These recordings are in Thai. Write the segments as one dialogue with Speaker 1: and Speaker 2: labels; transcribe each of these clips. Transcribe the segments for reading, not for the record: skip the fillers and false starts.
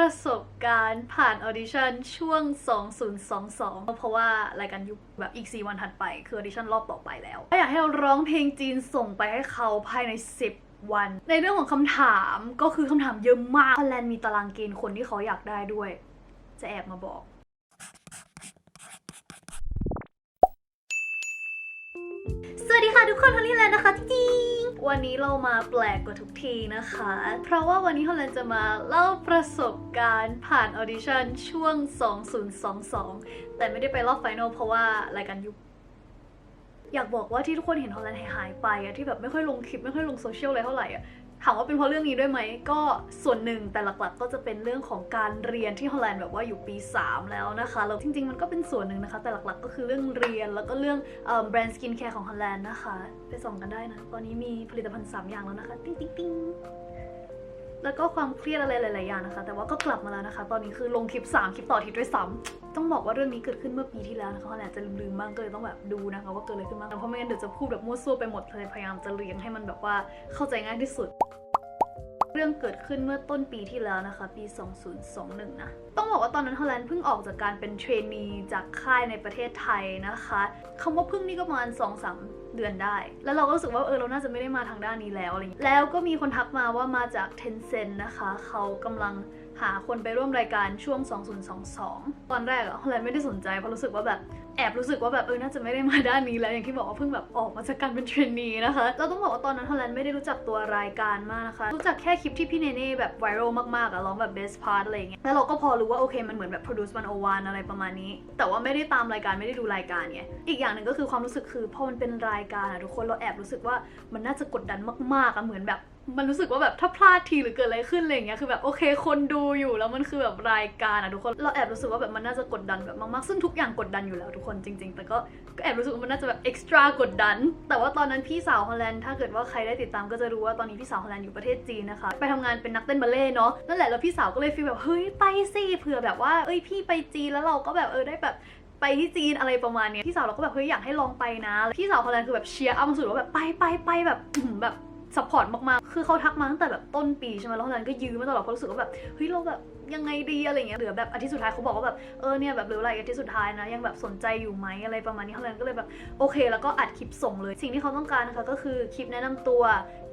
Speaker 1: ประสบการณ์ผ่านออดิชั่นช่วง 2022 เพราะว่ารายการยุคแบบอีก 4 วันถัดไปคือออดิชั่นรอบต่อไปแล้วอยากให้เราร้องเพลงจีนส่งไปให้เขาภายใน 10 วัน ในเรื่องของคำถามก็คือคำถามเยอะมากฮอลแลนด์มีตารางเกณฑ์คนที่เขาอยากได้ด้วยจะแอบมาบอกสวัสดีค่ะทุกคนฮอลลีแลนด์นะคะจริงวันนี้เรามาแปลกกว่าทุกทีนะคะเพราะว่าวันนี้ฮอลแลนด์จะมาเล่าประสบการณ์ผ่านออดิชั่นช่วง 2022 แต่ไม่ได้ไปรอบไฟนอลเพราะว่ารายการยุคอยากบอกว่าที่ทุกคนเห็นฮอลแลนด์หายไปอะที่แบบไม่ค่อยลงคลิปไม่ค่อยลงโซเชียลอะไรเท่าไหร่อะถามว่าเป็นเพราะเรื่องนี้ด้วยไหมก็ส่วนหนึ่งแต่หลักๆก็จะเป็นเรื่องของการเรียนที่ฮอลแลนด์แบบว่าอยู่ปี 3 แล้วนะคะแล้วจริงๆมันก็เป็นส่วนหนึ่งนะคะแต่หลักๆก็คือเรื่องเรียนแล้วก็เรื่องแบรนด์สกินแคร์ของฮอลแลนด์นะคะไปส่องกันได้นะตอนนี้มีผลิตภัณฑ์3 อย่างแล้วนะคะติ๊งติ๊งติ๊งแล้วก็ความเครียดอะไรหลายๆอย่างนะคะแต่ว่าก็กลับมาแล้วนะคะตอนนี้คือลงคลิป3 คลิปต่ออาทิตย์ด้วยซ้ำต้องบอกว่าเรื่องนี้เกิดขึ้นเมื่อปีที่แล้วนะคะฮอลแลนด์จะลืมๆบ้างก็เลยต้องแบบดูนะคะว่าเกิดอะไรขึ้นบ้างเพราะไม่งั้นเดี๋ยวจะพูดแบบมั่วซั่วไปหมดเลยพยายามจะเรียงให้มันแบบว่าเข้าใจง่ายที่สุดเรื่องเกิดขึ้นเมื่อต้นปีที่แล้วนะคะปี 2021 นะต้องบอกว่าตอนนั้นฮอลแลนด์เพิ่งออกจากการเป็นเทรนนีจากค่ายในประเทศไทยนะคะคำว่าเพิ่งนี่ก็ประมาณ 2-3 เดือนได้แล้วเราก็รู้สึกว่าเราน่าจะไม่ได้มาทางด้านนี้แล้วอะไรอย่างเงี้ยแล้วก็มีคนทักมาว่ามาจาก Tencent นะคะเขากำลังหาคนไปร่วมรายการช่วง 2022 ตอนแรกอะฮอลแลนด์ไม่ได้สนใจเพราะรู้สึกว่าแบบแอบรู้สึกว่าแบบน่าจะไม่ได้มาด้านนี้แล้วอย่างที่บอกว่าเพิ่งแบบออกมาจากการเป็นเทรนนีนะคะเราต้องบอกว่าตอนนั้นฮอลแลนด์ไม่ได้รู้จักตัวรายการมากนะคะรู้จักแค่คลิปที่พี่เนเน่แบบไวรัลมากๆอะร้องแบบ best part อะไรอย่างเงี้ยแล้วเราก็พอรู้ว่าโอเคมันเหมือนแบบ produce 101อะไรประมาณนี้แต่ว่าไม่ได้ตามรายการไม่ได้ดูรายการไงอีกอย่างหนึ่งก็คือความรู้สึกคือพอมันเป็นรายการอะทุกคนเราแอบรู้สึกว่ามันน่าจะกดดันมากๆอะเหมือนแบบมันรู้สึกว่าแบบถ้าพลาดทีหรือเกิดอะไรขึ้นอะไรอย่างเงี้ยคือแบบโอเคคนดูอยู่แล้วมันคือแบบรายการอะทุกคนเราแอบรู้สึกว่าแบบมันน่าจะกดดันแบบมากๆซึ่งทุกอย่างกดดันอยู่แล้วทุกคนจริงๆแต่ก็แอบรู้สึกว่ามันน่าจะแบบเอ็กซ์ตร้ากดดันแต่ว่าตอนนั้นพี่สาวฮอลแลนด์ถ้าเกิดว่าใครได้ติดตามก็จะรู้ว่าตอนนี้พี่สาวฮอลแลนด์อยู่ประเทศจีนนะคะไปทำงานเป็นนักเต้นบัลเล่ต์เนาะนั่นแหละแล้วพี่สาวก็เลยฟีลแบบเฮ้ยไปสิเผื่อแบบว่าพี่ไปจีนแล้วเราก็แบบได้แบบไปที่จีนอะไรประมาณนี้พี่สาวเราก็แบบเฮ้ยอยากให้ลองไปนะพี่สาวฮอลแลนด์คือแบบเชียร์อัพสุดว่าแบบไปแบบแบบซัพพอร์ตมากๆคือเขาทักมาตั้งแต่แบบต้นปีใช่ไหมแล้วฮอลแลนด์ก็ยื้อมาตลอดเพราะรู้สึกว่าแบบเฮ้ยเราแบบยังไงดีอะไรเงี้ยเหลือแบบอาทิตย์สุดท้ายเขาบอกว่าแบบเนี่ยแบบเหลืออะไรอาทิตย์สุดท้ายนะยังแบบสนใจอยู่ไหมอะไรประมาณนี้ฮอลแลนด์ก็เลยแบบโอเคแล้วก็อัดคลิปส่งเลยสิ่งที่เขาต้องการนะคะก็คือคลิปแนะนำตัว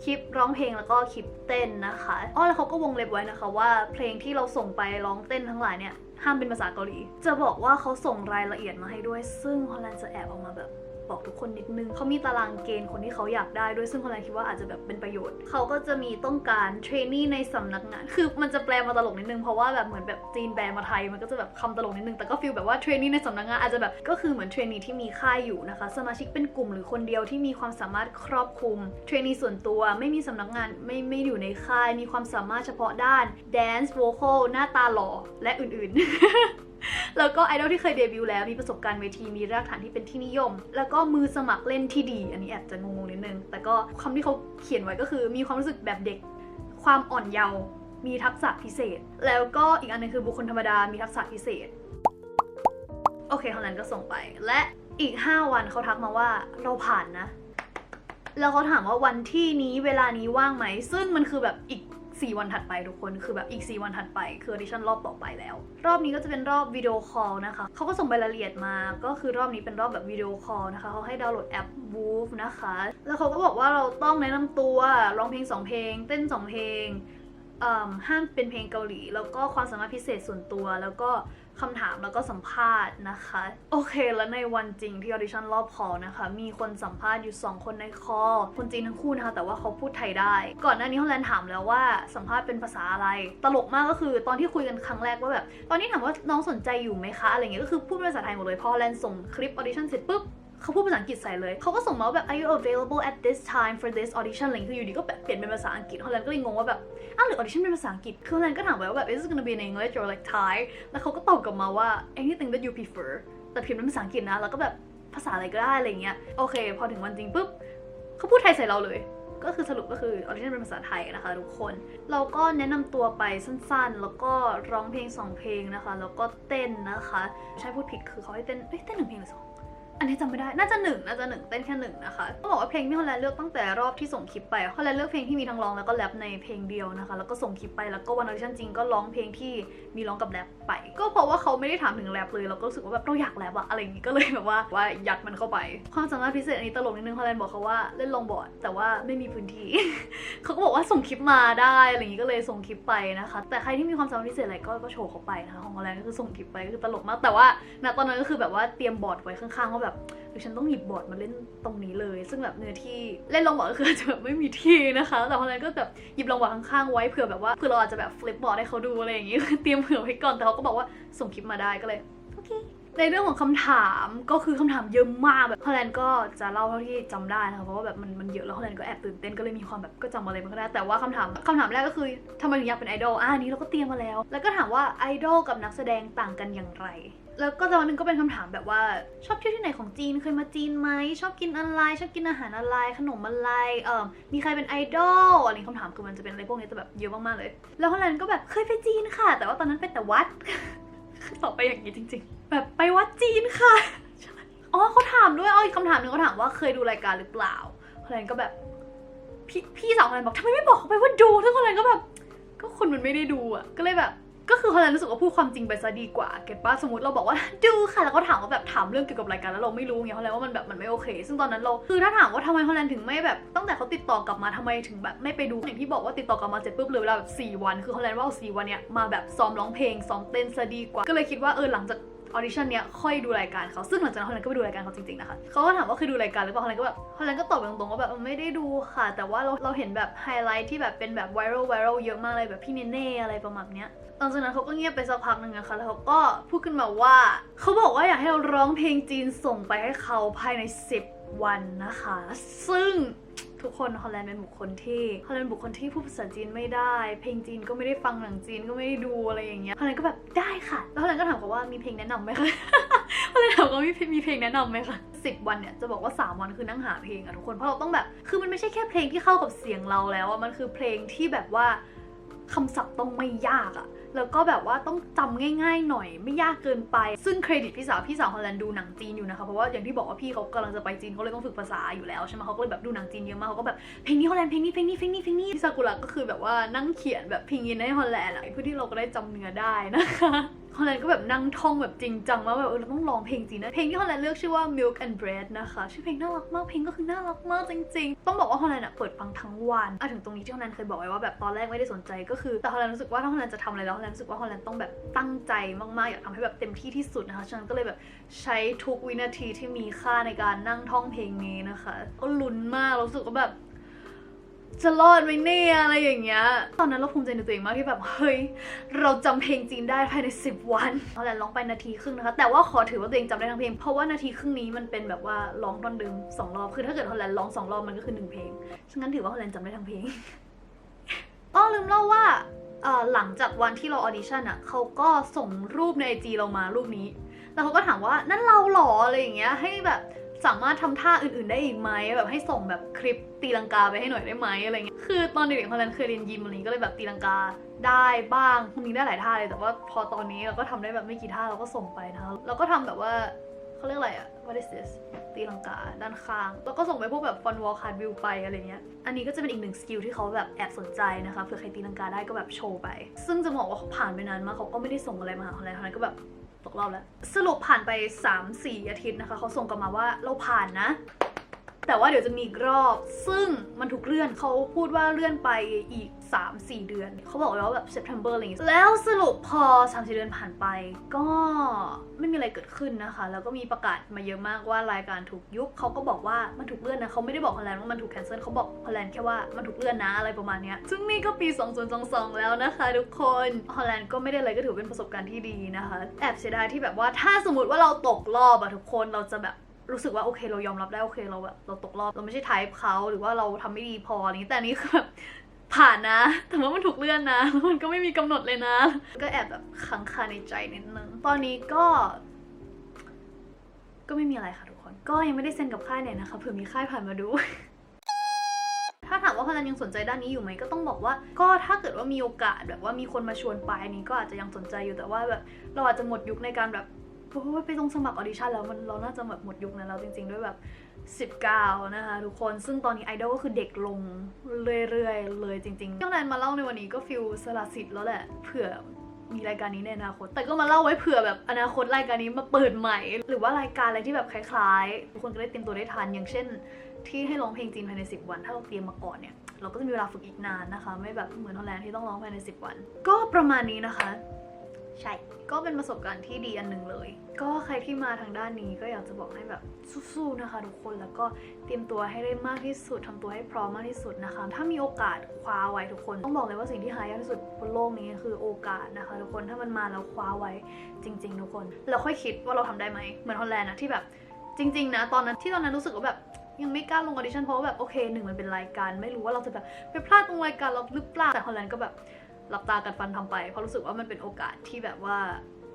Speaker 1: คลิปร้องเพลงแล้วก็คลิปเต้นนะคะแล้วเขาก็วงเล็บไว้นะคะว่าเพลงที่เราส่งไปร้องเต้นทั้งหลายเนี่ยห้ามเป็นภาษาเกาหลีจะบอกว่าเขาส่งรายละเอียดมาให้ด้วยซึ่งฮอลแลนด์จะแอบออกมาแบบบอกทุกคนนิดนึงเขามีตารางเกณฑ์คนที่เขาอยากได้ด้วยซึ่งฮอลแลนด์คิดว่าอาจจะแบบเป็นประโยชน์เขาก็จะมีต้องการเทรนนี่ในสำนักงานคือมันจะแปลมาตลกนิดนึงเพราะว่าแบบเหมือนแบบจีนแปลมาไทยมันก็จะแบบคำตลกนิดนึงแต่ก็ฟีลแบบว่าเทรนนี่ในสำนักงานอาจจะแบบก็คือเหมือนเทรนนี่ที่มีค่ายอยู่นะคะสมาชิกเป็นกลุ่มหรือคนเดียวที่มีความสามารถครอบคลุมเทรนนี่ส่วนตัวไม่มีสำนักงานไม่อยู่ในค่ายมีความสามารถเฉพาะด้าน dance vocal หน้าตาหล่อและอื่นๆ แล้วก็ไอดอลที่เคยเดบิวต์แล้วมีประสบการณ์เวทีมีรากฐานที่เป็นที่นิยมแล้วก็มือสมัครเล่นที่ดีอันนี้แอบจะงงๆนิดนึงแต่ก็คำที่เขาเขียนไว้ก็คือมีความรู้สึกแบบเด็กความอ่อนเยาว์มีทักษะพิเศษแล้วก็อีกอันนึงคือบุคคลธรรมดามีทักษะพิเศษโอเคฮอลแลนด์ก็ส่งไปและอีก5 วันเขาทักมาว่าเราผ่านนะแล้วเขาถามว่าวันที่นี้เวลานี้ว่างไหมซึ่งมันคือแบบอีก4 วันถัดไปทุกคนคือแบบอีก4 วันถัดไปคือออดิชั่นรอบต่อไปแล้วรอบนี้ก็จะเป็นรอบวิดีโอคอลนะคะเขาก็ส่งรายละเอียดมาก็คือรอบนี้เป็นรอบแบบวิดีโอคอลนะคะเขาให้ดาวน์โหลดแอป Woof นะคะแล้วเขาก็บอกว่าเราต้องแนะนำตัวร้องเพลง2 เพลงเต้น2 เพลงห้ามเป็นเพลงเกาหลีแล้วก็ความสามารถพิเศษส่วนตัวแล้วก็คำถามแล้วก็สัมภาษณ์นะคะโอเคแล้วในวันจริงที่ออดิชั่นรอบคอลนะคะมีคนสัมภาษณ์อยู่2 คนในคอลคนจีนทั้งคู่นะคะแต่ว่าเขาพูดไทยได้ก่อนหน้านี้ฮอลแลนด์ถามแล้วว่าสัมภาษณ์เป็นภาษาอะไรตลกมากก็คือตอนที่คุยกันครั้งแรกว่าแบบตอนนี้ถามว่าน้องสนใจอยู่ไหมคะอะไรเงี้ยก็คือพูดเป็นภาษาไทยหมดเลยพอฮอลแลนด์ส่งคลิปออดิชั่นเสร็จปุ๊บเขาพูดภาษาอังกฤษใส่เลยเขาก็ส่งมาว่าแบบ Are you available at this time for this audition อะไรคืออยู่ดีก็แบบเปลี่ยนเป็นภาษาอังกฤษฮอลแลนด์ก็เลยงงว่าแบบหรือ audition เป็นภาษาอังกฤษคือฮอลแลนด์ก็ถามไว้ว่าแบบ is it gonna be in English or like Thai แล้วเขาก็ตอบกลับมาว่า anything that you prefer แต่พิมพ์เป็นภาษาอังกฤษนะแล้วก็แบบภาษาอะไรก็ได้อะไรเงี้ยโอเคพอถึงวันจริงปุ๊บเขาพูดไทยใส่เราเลยก็คือสรุปก็คือ audition เป็นภาษาไทยนะคะทุกคนเราก็แนะนำตัวไปสั้นๆแล้วก็ร้องเพลง2 เพลงนะคะแล้วก็เต้นนะคะใช่พูดผิดคือเขาให้เต้น1 เพลงหรือ2 อันนี้จำไม่ได้น่าจะหนึ่งเต้นแค่หนึ่งนะคะต้องบอกว่าเพลงที่ฮอลแลนด์เลือกตั้งแต่รอบที่ส่งคลิปไปฮอลแลนด์เลือกเพลงที่มีทั้งร้องแล้วก็แรปในเพลงเดียวนะคะแล้วก็ส่งคลิปไปแล้วก็วันออดิชั่นจริงก็ร้องเพลงที่มีร้องกับแรปไปก็เพราะว่าเขาไม่ได้ถามถึงแรปเลยเราก็รู้สึกว่าแบบเราอยากแรปอะอะไรอย่างงี้ก็เลยแบบว่ายัดมันเข้าไปความสามารถพิเศษอันนี้ตลกนิดนึงฮอลแลนด์บอกเขาว่าเล่นลงบอร์ดแต่ว่าไม่มีพื้นที่ เขาก็บอกว่าส่งคลิปมาได้อะไรอย่างงี้ก็เลยส่งคลิปไปนะคะแต่ใครที่มีความสามารถพิเศษอะไรก็โชว์เขาไปนะคะของฮอลแลนด์ก็คือส่งคลิปไปก็คือตลกมากแต่ว่าณตอนนั้นก็คือแบบว่าเตรียมบอร์ดไว้ข้างๆว่าแบบฉันต้องหยิบบอร์ดมาเล่นตรงนี้เลยซึ่งแบบเนื้อที่เล่นลงบอร์ดก็คือจะแบบไม่มีที่นะคะแต่ฮอลแลนด์ก็แบบหยิบลงบอร์ดข้างๆไว้เผื่อแบบว่าเผื่อเราอาจจะแบบฟลิปบอร์ดให้เขาดูอะไรอย่างงี้เตรียมเผื่อไว้ก่อนแต่เขาก็บอกว่าส่งคลิปมาได้ก็เลยโอเคในเรื่องของคำถามก็คือคำถามเยอะมากแบบฮอลแลนด์ก็จะเล่าเท่าที่จำได้นะคะเพราะว่าแบบมันเยอะแล้วฮอลแลนด์ก็แอบตื่นเต้นก็เลยมีความแบบก็จำอะไรไม่ค่อยได้แต่ว่าคำถามแรกก็คือทำไมถึงอยากเป็นไอดอลอันนี้เราก็เตรียมมาแล้วก็ถามว่าไอดอลกับนักแสดงต่างกันอย่างไรแล้วก็ตอนนึงก็เป็นคำถามแบบว่าชอบเที่ยวที่ไหนของจีนเคยมาจีนไหมชอบกินอะไรชอบกินอาหารอะไรขนมอะไรมีใครเป็นไอดอลอะไรคำถามคือมันจะเป็นอะไรพวกนี้แต่แบบเยอะมากๆเลยแล้วฮอลแลนด์ก็แบบเคยไปจีนค่ะแต่ว่าตอนนั้นไปแต่วัด ตอบไปอย่างนี้จริงๆแบบไปวัดจีนค่ะอ๋อเขาถามด้วยอีกคำถามหนึ่งเขาถามว่าเคยดูรายการหรือเปล่าฮอลแลนด์ก็แบบพี่สาวฮอลแลนด์บอกทำไมไม่บอกเขาไปว่าดูซึ่งฮอลแลนด์ก็แบบก็คนมันไม่ได้ดูอ่ะก็เลยแบบก็คือฮอลแลนด์รู้สึกว่าพูดความจริงไปซะดีกว่าเก็ตป่ะสมมติเราบอกว่าดูค่ะแล้วก็ถามว่าแบบถามเรื่องเกี่ยวกับรายการแล้วเราไม่รู้เงี้ยฮอลแลนด์ว่ามันแบบมันไม่โอเคซึ่งตอนนั้นเราคือถ้าถามว่าทำไมฮอลแลนด์ถึงไม่แบบตั้งแต่เขาติดต่อกลับมาทำไมถึงแบบไม่ไปดูอย่างที่บอกว่าติดต่อกลับมาเสร็จปุ๊บเลยเวลาแบบ4 วันคือฮอลแลนด์ว่าเอา4 วันเนี้ยมาแบบซ้อมร้องเพลงซ้อมเต้นซะดีกว่าก็เลยคิดว่าหลังจากออดิชั่นเนี้ยค่อยดูรายการเขาซึ่งหลังจากนั้นฮอลแลนด์ก็ไปดูรายการเขาจริงๆนะคะเขาก็ถามว่าเคยดูรายการหรือเปล่าฮอลแลนด์ก็ตอบตรงๆว่าแบบไม่ได้ดูค่ะแต่ว่าเราเห็นแบบไฮไลท์ที่แบบเป็นแบบไวรัลเยอะมากเลยแบบพี่เนเน่อะไรประมาณเนี้ยหลังจากนั้นเขาก็เงียบไปสักพักหนึ่งนะคะแล้วเขาก็พูดขึ้นมาว่าเขาบอกว่าอยากให้เราร้องเพลงจีนส่งไปให้เขาภายใน10 วันนะคะซึ่งทุกคนฮอลแลนด์เป็นบุคคลที่พูดภาษาจีนไม่ได้เพลงจีนก็ไม่ได้ฟังหนังจีนก็ไม่ได้ดูอะไรอย่างเงี้ยฮอลแลนด์ก็แบบได้ค่ะแล้วฮอลแลนด์ก็ถามเขาว่ามีเพลงแนะนำไหมคะ ฮอลแลนด์ถามว่ามีเพลงแนะนำไหมคะ10 วันเนี่ยจะบอกว่า3 วันคือนั่งหาเพลงอะทุกคนเพราะเราต้องแบบคือมันไม่ใช่แค่เพลงที่เข้ากับเสียงเราแล้วอะมันคือเพลงที่แบบว่าคำศัพท์ต้องไม่ยากอะแล้วก็แบบว่าต้องจำง่ายๆหน่อยไม่ยากเกินไปซึ่งเครดิตพี่สาวฮอลแลนด์ดูหนังจีนอยู่นะคะเพราะว่าอย่างที่บอกว่าพี่เขากำลังจะไปจีนเขาเลยต้องฝึกภาษาอยู่แล้วใช่ไหมเขาก็เลยแบบดูหนังจีนเยอะมากเขาก็แบบเพลงนี้ฮอลแลนด์เพลงนี้พี่ซากุระก็คือแบบว่านั่งเขียนแบบพิงยินให้ฮอลแลนด์เพื่อที่เราก็ได้จำเนื้อได้นะคะฮอลแลนด์ก็แบบนั่งท่องแบบจริงจังว่าแบบเราต้องร้องเพลงจีนนะเพลงที่ฮอลแลนด์เลือกชื่อว่า Milk and Bread นะคะชื่อเพลงน่ารักมากเพลงก็คือน่ารักมากจริงๆต้องบอกว่าฮอลแลนด์เปิดฟังทั้งวันถึงตรงนี้ที่ฮอลแลนด์เคยบอกไว้ว่าแบบตอนแรกไม่ได้สนใจก็คือแต่ฮอลแลนด์รู้สึกว่าถ้าฮอลแลนด์จะทำอะไรแล้วฮอลแลนด์รู้สึกว่าฮอลแลนด์ต้องแบบตั้งใจมากๆอยากทำให้แบบเต็มที่ที่สุดนะคะฉะนั้นก็เลยแบบใช้ทุกวินาทีที่มีค่าในการนั่งท่องเพลงนี้นะคะก็ลุ้นมากรู้สึกว่าแบบจะรอดไหมเนี่ยอะไรอย่างเงี้ยตอนนั้นเราภูมิใจในตัวเองมากที่แบบเฮ้ยเราจำเพลงจีนได้ภายใน10 วันฮอลแลนด์ร้องไป1 นาทีครึ่งนะคะแต่ว่าขอถือว่าตัวเองจำได้ทั้งเพลงเพราะว่า1 นาทีครึ่งนี้มันเป็นแบบว่าร้องท่อนเดิม2 รอบคือถ้าเกิดฮอลแลนด์ร้อง2 รอบมันก็คือ1 เพลงฉะนั้นถือว่าฮอลแลนด์จำได้ทั้งเพลง ลืมเล่าว่าหลังจากวันที่เราออดิชั่นอ่ะเขาก็ส่งรูปใน IG เรามารูปนี้แล้วเขาก็ถามว่านั่นเราหรออะไรอย่างเงี้ยให้แบบสามารถทำท่าอื่นๆได้อีกไหมแบบให้ส่งแบบคลิปตีลังกาไปให้หน่อยได้ไหมอะไรเงี้ยคือตอนเด็กๆฮอลแลนด์เคยเรียนยิมอะไรก็เลยแบบตีลังกาได้บ้างพวกนี้ได้หลายท่าเลยแต่ว่าพอตอนนี้เราก็ทำได้แบบไม่กี่ท่าเราก็ส่งไปนะคะเราก็ทำแบบว่าเขาเรียกอะไรอะ what is this ตีลังกาด้านข้างแล้วก็ส่งไปพวกแบบฟอนวอลคาร์ดวิวไปอะไรเงี้ยอันนี้ก็จะเป็นอีก1 สกิลที่เขาแบบแอบสนใจนะคะเผื่อใครตีลังกาได้ก็แบบโชว์ไปซึ่งจะบอกว่าเขาผ่านไปนานมากเขาก็ไม่ได้ส่งอะไรมาหาฮอลแลนด์ก็แบบตกรอบแล้วสรุปผ่านไป 3-4 อาทิตย์นะคะเขาส่งกลับมาว่าเราผ่านนะแต่ว่าเดี๋ยวจะมีอีกรอบซึ่งมันถูกเลื่อนเขาพูดว่าเลื่อนไปอีก 3-4 เดือนเขาบอกว่าแบบ September อะไรอย่างเงี้ยแล้วสรุปพอ 3-4 เดือนผ่านไปก็ไม่มีอะไรเกิดขึ้นนะคะแล้วก็มีประกาศมาเยอะมากว่ารายการถูกยุบเขาก็บอกว่ามันถูกเลื่อนนะเขาไม่ได้บอกฮอลแลนด์ว่ามันถูกแคนเซิลเขาบอกฮอลแลนด์แค่ว่ามันถูกเลื่อนนะอะไรประมาณนี้ซึ่งนี่ก็ปี 2022 แล้วนะคะทุกคนฮอลแลนด์ก็ไม่ได้อะไรก็ถือเป็นประสบการณ์ที่ดีนะคะแอบเสียดายที่แบบว่าถ้าสมมติว่าเราตกรอบอะทุกคนเราจะแบบรู้สึกว่าโอเคเรายอมรับได้โอเคเราแบบเราตกรอบเราไม่ใช่ไทป์เขาหรือว่าเราทำไม่ดีพออะไรนี้แต่นี้คือแบบผ่านนะแต่ว่ามันถูกเลื่อนนะมันก็ไม่มีกำหนดเลยนะก็แอบแบบค้างคาในใจนิดนึงตอนนี้ก็ไม่มีอะไรค่ะทุกคนก็ยังไม่ได้เซ็นกับค่ายไหนนะคะเผื่อมีค่ายผ่านมาดู ถ้าถามว่าฮอลแลนด์ยังสนใจด้านนี้อยู่ไหมก็ต้องบอกว่าก็ถ้าเกิดว่ามีโอกาสแบบว่ามีคนมาชวนไปอันนี้ก็อาจจะยังสนใจอยู่แต่ว่าแบบเราอาจจะหมดยุคในการแบบ เพราะว่าไปตรงสมัครออดิชั่นแล้วเราน่าจะแบบหมดยุคนั้นแล้วจริงๆด้วยแบบ19นะคะทุกคนซึ่งตอนนี้ไอดอลก็คือเด็กลงเรื่อยๆเลยจริงๆที่ฮอลแลนด์มาเล่าในวันนี้ก็ฟิลสละสิทธิ์แล้วแหละเผื่อมีรายการนี้ในอนาคตแต่ก็มาเล่าไว้เผื่อแบบอนาคตรายการนี้มาเปิดใหม่หรือว่ารายการอะไรที่แบบคล้ายๆทุกคนก็ได้เตรียมตัวได้ทันอย่างเช่นที่ให้ร้องเพลงจีนภายใน10 วันถ้าเราเตรียมมาก่อนเนี่ยเราก็จะมีเวลาฝึกอีกนานนะคะไม่แบบเหมือนฮอลแลนด์ที่ต้องร้องภายใน10 วันก็ประมาณนี้นะคะใช่ก็เป็นประสบการณ์ที่ดีอันหนึ่งเลยก็ใครที่มาทางด้านนี้ก็อยากจะบอกให้แบบสู้ๆนะคะทุกคนแล้วก็เตรียมตัวให้ได้มากที่สุดทำตัวให้พร้อมมากที่สุดนะคะถ้ามีโอกาสคว้าไว้ทุกคนต้องบอกเลยว่าสิ่งที่หายากที่สุดบนโลกนี้คือโอกาสนะคะทุกคนถ้ามันมาแล้วคว้าไว้จริงๆทุกคนแล้วค่อยคิดว่าเราทำได้ไหมเหมือนฮอลแลนด์นะที่แบบจริงๆนะตอนนั้นรู้สึกว่าแบบยังไม่กล้าลงออดิชั่นเพราะว่าแบบโอเคหนึ่งมันเป็นรายการไม่รู้ว่าเราจะแบบไปพลาดตรงรายการเราหรือเปล่าแต่ฮอลแลนด์ก็แบบหลับตากัดฟันทำไปเพราะรู้สึกว่ามันเป็นโอกาสที่แบบว่า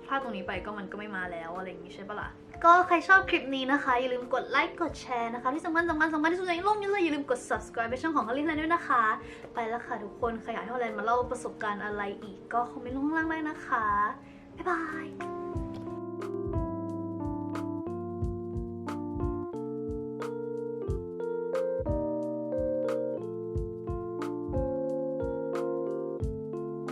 Speaker 1: พลาดตรงนี้ไปก็มันก็ไม่มาแล้วอะไรอย่างนี้ใช่ปะล่ะก็ใครชอบคลิปนี้นะคะอย่าลืมกดไลค์กดแชร์นะคะที่สำคัญที่สุดในโลกนี้เลยอย่าลืมกด subscribe ไปช่องของฮอลลี่แลนด์ด้วยนะคะไปแล้วค่ะทุกคนใครอยากให้ฮอลแลนด์มาเล่าประสบการณ์อะไรอีกก็คอมเมนต์ข้างล่างได้นะคะบ๊ายบาย